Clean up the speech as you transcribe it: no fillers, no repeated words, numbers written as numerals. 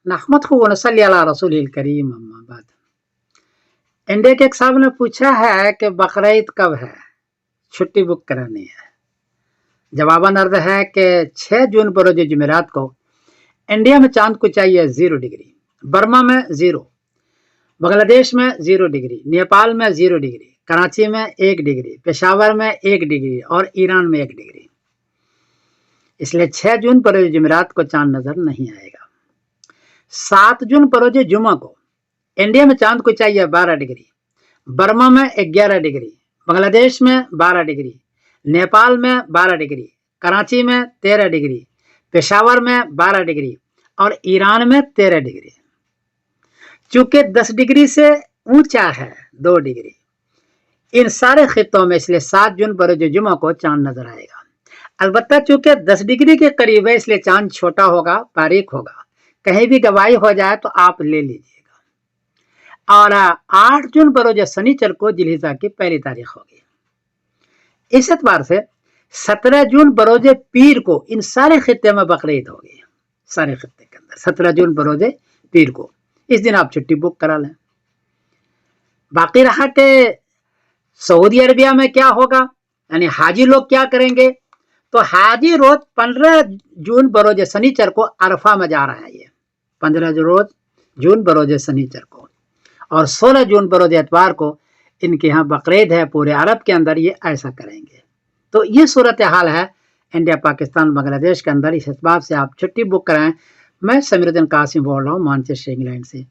नहमदहु व नसल्ली अला रसूलिल करीम अम्मा बाद। इंडिया के एक साहब ने पूछा है कि बकरीद कब है, छुट्टी बुक करानी है। जवाबन अर्ज है कि 6 जून बरोज जुमेरात को इंडिया में चांद को चाहिए 0 डिग्री, बर्मा में 0, बांग्लादेश में 0 डिग्री, नेपाल में 0 डिग्री, कराची में 1 डिग्री, पेशावर में 1 डिग्री और ईरान में 1 डिग्री। इसलिए 6 जून बरोज जुमेरात को चांद नजर नहीं आएगा। 7 जून बरोज जुमा को इंडिया में चांद को चाहिए 12 डिग्री, बर्मा में 11 डिग्री, बांग्लादेश में 12 डिग्री, नेपाल में 12 डिग्री, कराची में 13 डिग्री, पेशावर में 12 डिग्री और ईरान में 13 डिग्री। चूंकि 10 डिग्री से ऊंचा है 2 डिग्री इन सारे खित्तों में, इसलिए 7 जून बरोज जुमा को चांद नजर आएगा। अलबत्ता चूंकि 10 डिग्री के करीब है, इसलिए चांद छोटा होगा, बारीक होगा। कहीं भी गवाही हो जाए तो आप ले लीजिएगा। और 8 जून बरोज शनिचर को जिलहिजा की पहली तारीख होगी। इस एतबार से 17 जून बरोज पीर को इन सारे खित्ते में बकरीद होगी। सारे खित्ते के अंदर 17 जून बरोज पीर को, इस दिन आप छुट्टी बुक करा लें। बाकी रहा कि सऊदी अरबिया में क्या होगा, यानी हाजी लोग क्या करेंगे, तो हाजी रोज 15 जून बरोज शनिचर को अरफा में जा रहा है। ये 15 जून बरोज शनिचर को और 16 जून बरोज एतवार को इनके यहाँ बकरीद है। पूरे अरब के अंदर ये ऐसा करेंगे। तो ये सूरत हाल है इंडिया, पाकिस्तान, बांग्लादेश के अंदर। इस हिसाब से आप छुट्टी बुक कराएं। मैं समीरुद्दीन कासिम बोल रहा हूँ मानचेस्टर इंग्लैंड से।